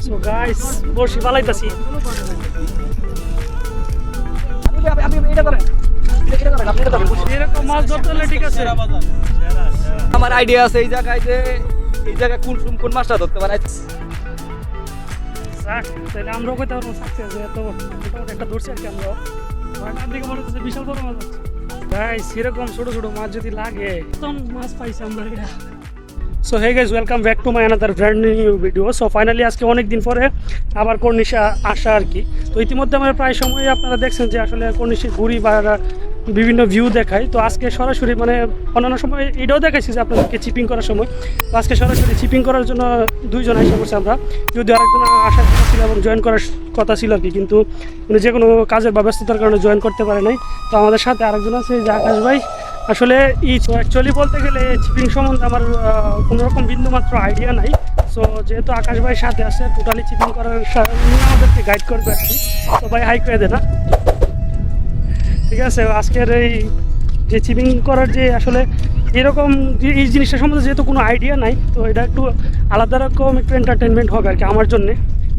So guys বর্ষি বালাইতাছি। এরকম মাছ ধরতে হলে ঠিক আছে। আমার আইডিয়া আছে এই জায়গায় যে এই জায়গায় কোন মাছটা ধরতে পারে। তাহলে আমরাও কইতে পারবো সাকসেস যে তো মোটামুটি একটা ধরছি আর কি আমরাও। ওখান থেকে মনে হচ্ছে বিশাল বড় মাছ আছে গাইস। এরকম ছোট ছোট মাছ যদি লাগে তখন মাছ পাইছি আমরা এটা। So hey guys, welcome back to my another brand new video. So finally আজকে অনেক দিন পরে আবার কর্নিশে আসা আর কি। তো ইতিমধ্যে আমরা প্রায় সময় আপনারা দেখছেন যে আসলে কর্নিশে ঘুরি বা বিভিন্ন ভিউ দেখাই। তো আজকে সরাসরি মানে অন্যান্য সময় এটাও দেখাইছি যে আপনাদেরকে চিপিং করার সময়। তো আজকে সরাসরি চিপিং করার জন্য দুইজন এসে পড়ছে আমরা, যদি আরেকজন আসার কথা ছিল এবং জয়েন করার কথা ছিল আর কি, কিন্তু মানে যে কোনো কাজের বা ব্যস্ততার কারণে জয়েন করতে পারে নাই। তো আমাদের সাথে আরেকজন আছে যে আকাশ ভাই। আসলে অ্যাকচুয়ালি বলতে গেলে চিপিং সম্বন্ধে আমার কোনোরকম বিন্দুমাত্র আইডিয়া নাই। সো যেহেতু আকাশ ভাই সাথে আছে, টোটালি চিপিং করার উনি আমাদেরকে গাইড করবে আর কি। তো ভাই হাই করে দে না, ঠিক আছে। আজকের এই যে চিপিং করার যে আসলে এরকম এই জিনিসটা সম্বন্ধে যেহেতু কোনো আইডিয়া নাই, তো এটা একটু আলাদা রকম একটু এন্টারটেনমেন্ট হবে আর কি আমার জন্যে।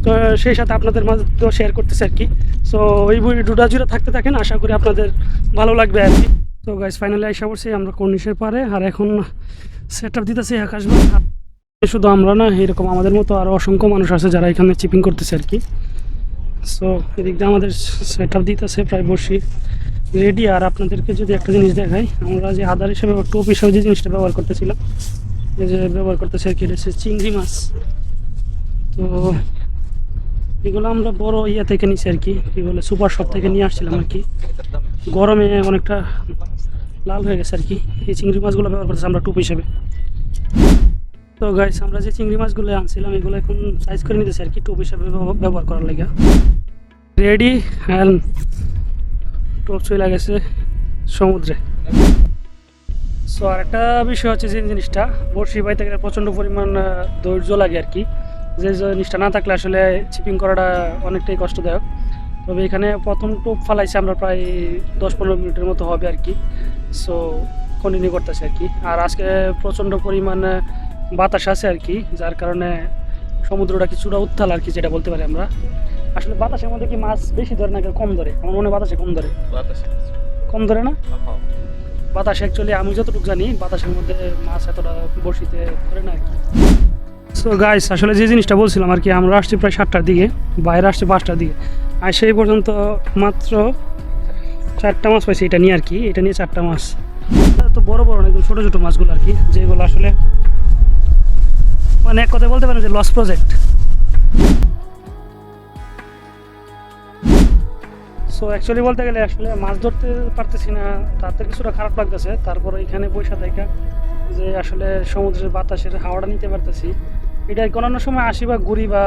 তো সেই সাথে আপনাদের মাঝে তো শেয়ার করতেছে আর কি। সো ওই ভিডিওটা জুড়ে থাকতে থাকেন, আশা করি আপনাদের ভালো লাগবে আর কি। তো গাইস ফাইনালি আইসা পড়ছি আমরা কর্নিশের পারে, আর এখন সেট আপ দিতেছি আকাশ ভাই। শুধু আমরা না, এরকম আমাদের মতো আরও অসংখ্য মানুষ আছে যারা এখানে চিপিং করতেছে আর কি। সো এদিক দিয়ে আমাদের সেট আপ দিতেছে প্রায় বসি রেডি। আর আপনাদেরকে যদি একটা জিনিস দেখাই, আমরা যে আদার হিসেবে টোপ হিসেবে যে জিনিসটা ব্যবহার করতেছিলাম, এই যে ব্যবহার করতেছি আর কি, এটা হচ্ছে চিংড়ি মাছ। তো এগুলো আমরা বড় ইয়ে থেকে নিচ্ছি আর কি, কী বলে সুপার শপ থেকে নিয়ে আসছিলাম আর কি। গরমে অনেকটা লাল হয়ে গেছে আর কি। এই চিংড়ি মাছগুলো ব্যবহার করতেছি আমরা টোপ হিসেবে। তো গাইস আমরা যে চিংড়ি মাছগুলো আনছিলাম এগুলো এখন সাইজ করে নিতেছি আর কি, টোপ হিসেবে ব্যবহার করার লাগে। রেডি অ্যান্ড টোপ চলে গেছে সমুদ্রে। সো আর একটা বিষয় হচ্ছে যে জিনিসটা বড়শি বাইতে গেলে প্রচণ্ড পরিমাণ ধৈর্য লাগে আর কি। যে জিনিসটা না থাকলে আসলে চিপিং করাটা অনেকটাই কষ্টদায়ক। তবে এখানে প্রথম টোপ ফালাইছে আমরা প্রায় 10-15 মিনিটের মতো হবে আর কি। সো কন্টিনিউ করতেছে আর কি। আর আজকে প্রচণ্ড পরিমাণ বাতাস আছে আর কি, যার কারণে সমুদ্রটা কিছুটা উত্তাল আর কি, যেটা বলতে পারি আমরা। আসলে বাতাসের মধ্যে কি মাছ বেশি ধরে না কম ধরে? আমার মনে হয় বাতাসে কম ধরে। কম ধরে না বাতাস? অ্যাকচুয়ালি আমি যতটুকু জানি বাতাসের মধ্যে মাছ এতটা বড়শিতে ধরে না আর কি। সো গাইস আসলে যে জিনিসটা বলছিলাম আর কি, আমরা আসছি প্রায় 7টার দিকে, বাইরে আসছি 5টার দিকে, আর সেই পর্যন্ত মাত্র 4টা মাছ পাইছি এটা নিয়ে আর কি। এটা নিয়ে 4টা মাছ, তো বড় বড় না, একদম ছোটো ছোটো মাছগুলো আর কি, যেগুলো আসলে মানে এক কথায় বলতে পারেন যে লস প্রজেক্ট। সো অ্যাকচুয়ালি বলতে গেলে আসলে মাছ ধরতে পারতেছি না, তাতে কিছুটা খারাপ লাগতেছে। তারপর এখানে পয়সা দেখা যে আসলে সমুদ্রের বাতাসের হাওয়াটা নিতে পারতেছি। এটা অন্যান্য সময় আসি বা ঘুরি বা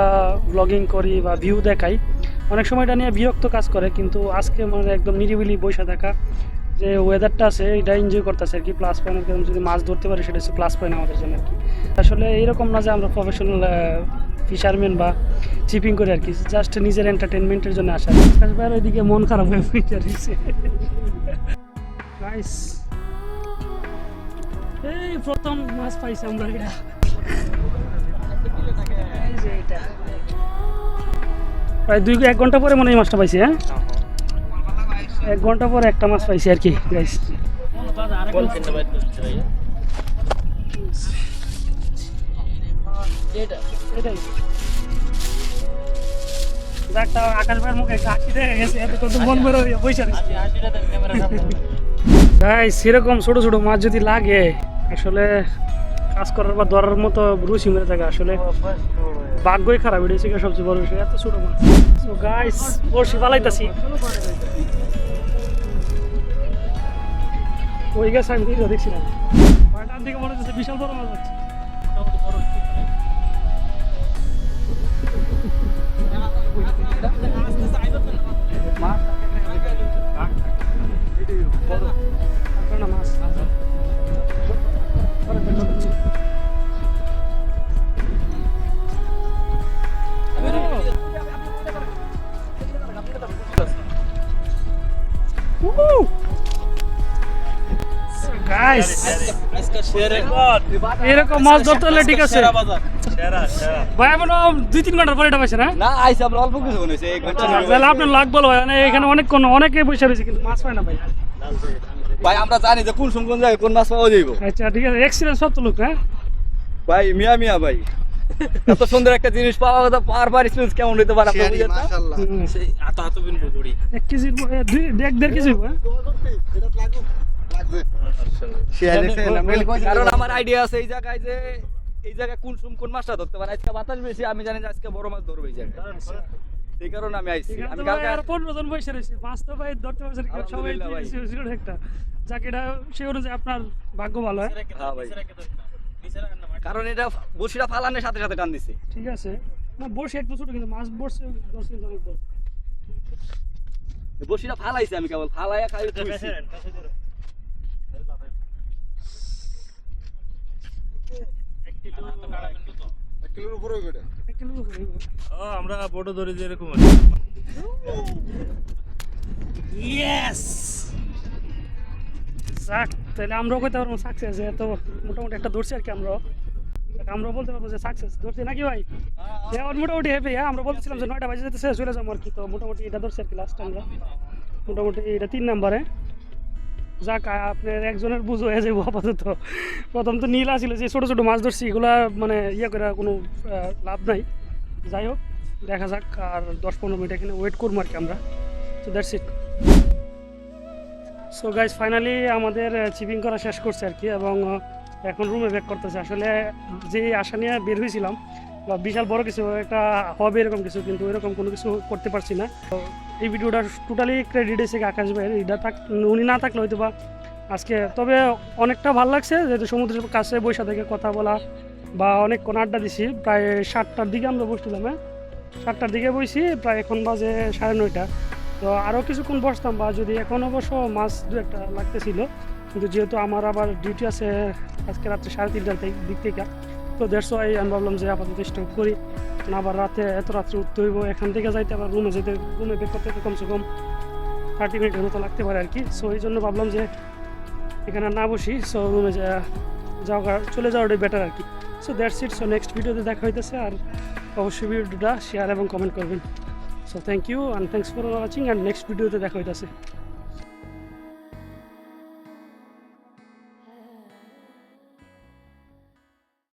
ব্লগিং করি বা ভিউ দেখাই, অনেক সময় এটা নিয়ে বিরক্ত কাজ করে, কিন্তু আজকে মানে একদম নিরিবিলি বসে থাকা যে ওয়েদারটা আছে এটা এনজয় করতেছে আর কি। প্লাস পয়েন্ট যদি মাছ ধরতে পারি সেটা হচ্ছে প্লাস পয়েন্ট আমাদের জন্য আর কি। আসলে এইরকম না যে আমরা প্রফেশনাল ফিশারম্যান বা চিপিং করি আর কি, জাস্ট নিজের এন্টারটেনমেন্টের জন্য আসা। আর ওইদিকে মন খারাপ হয়ে পড়েছে গাইস। এই প্রথম মাছ পাইছি আমরা এটা, প্রায় 1 ঘন্টা পরে মনে হয় মাছটা পাইছি। হ্যাঁ 1 ঘন্টা পরে একটা মাছ পাইছি আর কি গাইস। আকাশ ভাইয়ের মুখে হাসি দেখে গেছে, মন বেরো বসে গাইস। সেরকম ছোট ছোট মাছ যদি লাগে আসলে কাজ করার বা ধরার মতো রুচি মেরে থাকে। আসলে ভাগ্যই খারাপ, এটা হচ্ছে সবচেয়ে বড় বিষয়, এত ছোট মাছ। তো গাইস বড়শি ফালাইতাছি, ওই গাছ আমি দেখছিলাম পাটার দিকে মনে হচ্ছে বিশাল বড় মাছ হচ্ছে। এরকম মাছ ধরতে হলে ঠিক আছে। ভাই এখনো 2-3 ঘন্টার পরে এটা পাইছে না না আইসা আমরা অল্প কিছু হয়েছে এক ঘন্টা তাহলে আপনার লাগ বলো ভাই মানে এখানে অনেকে বসে রয়েছে কিন্তু মাছ পায় না ভাই ভাই আমরা জানি যে কোন কোন জায়গায় কোন মাছ পাওয়া যাইব আচ্ছা ঠিক আছে এক্সপিরিয়েন্স সব তো লোক হ্যাঁ ভাই মিয়া ভাই এত সুন্দর একটা জিনিস পাওয়া কথা পার এক্সপিরিয়েন্স কেমন হইতে পারে আপনি বুঝেন না সেই আতো বিনবো করি 1 কেজি 1.5 কেজি হ্যাঁ কারণ আমার আইডিয়া আছে এই জায়গায় কোন মাছটা ধরতে পারে আজকে বাতাস বেশি আমি জানি যে আজকে বড় মাছ ধরবে এই জায়গায় এই কারণে আমি আইছি এখানে আমি তো ভাই কালকে আর 15 জন বসে রয়েছে মাছ তো ভাই ধরতে পারছে না সবাই আলহামদুলিল্লাহ ভাই। ছিল একটা যাকে এটা সে অনুযায়ী আপনার ভাগ্য ভালো হয় হ্যাঁ ভাই কারণ এটা বসিটা ফালানোর সাথে সাথে টান দিছে ঠিক আছে না বসে একটু ছোট কিন্তু মাছ বসে 10 কেজি অনেক বড় বসিটা ফালাইছে আমি কেবল ফালাইয়া খালি তুইছি এক কিলো উপরে হইবো। আমরা বড় ধরে যে এরকম যাক তাহলে আমরাও কইতে পারবো সাকসেস যে তো মোটামুটি একটা ধরছি আর কি আমরাও বলতে পারবো যে সাকসেস ধরছি নাকি ভাই এখন মোটামুটি হ্যাপি হ্যাঁ আমরা বলতেছিলাম যে 9টা বাজে যেতে চলে যাবো আর কি তো মোটামুটি এটা ধরছি আর কি লাস্ট আমরা মোটামুটি এটা 3 নম্বরে যাক আপনার একজনের বুঝ হয়ে যাবো আপাতত প্রথম তো নীল আসছিল যে ছোটো ছোটো মাছ ধরছি এগুলা মানে ইয়ে করে কোনো লাভ নাই যাই হোক দেখা যাক আর 10-15 মিনিট এখানে ওয়েট করবো আর কি আমরা তো that's it so guys finally আমাদের চিপিং করা শেষ করছে আর কি এবং এখন রুমে ব্যাক করতেছে আসলে যে আশা নিয়ে বের হয়েছিলাম বা বিশাল বড় কিছু একটা হবে এরকম কিছু কিন্তু এরকম কোনো কিছু করতে পারছি না তো এই ভিডিওটা টোটালি ক্রেডিট এসে আকাশ ভাই এটা উনি না থাকলে হয়তো বা আজকে তবে অনেকটা ভালো লাগছে যেহেতু সমুদ্রের কাছে বৈশা থেকে কথা বলা বা অনেকক্ষণ আড্ডা দিছি প্রায় 7টার দিকে আমরা বসছিলাম হ্যাঁ 7টার দিকে বসি প্রায় এখন বাজে 9:30 তো আরও কিছুক্ষণ বসতাম বা যদি এখন অবশ্য মাছ দু একটা লাগতেছিল কিন্তু যেহেতু আমার আবার ডিউটি আছে আজকে রাত্রে 3:30টার দিক থেকে তো দেড়শো আমি ভাবলাম যে আপাতত স্টপ করি না আবার এত রাত্রে উঠতে হইব এখান থেকে যাইতে আবার রুমে বের করতে কমসে কম 30 মিনিটের মতো লাগতে পারে আর কি সো এই জন্য ভাবলাম যে এখানে না বসি সো রুমে চলে যাওয়াটাই বেটার আর কি so that's it so next ভিডিওতে দেখা হইতেছে আর অবশ্যই ভিডিওটা শেয়ার এবং কমেন্ট করবেন so thank you and thanks for watching and next ভিডিওতে দেখা হইতেছে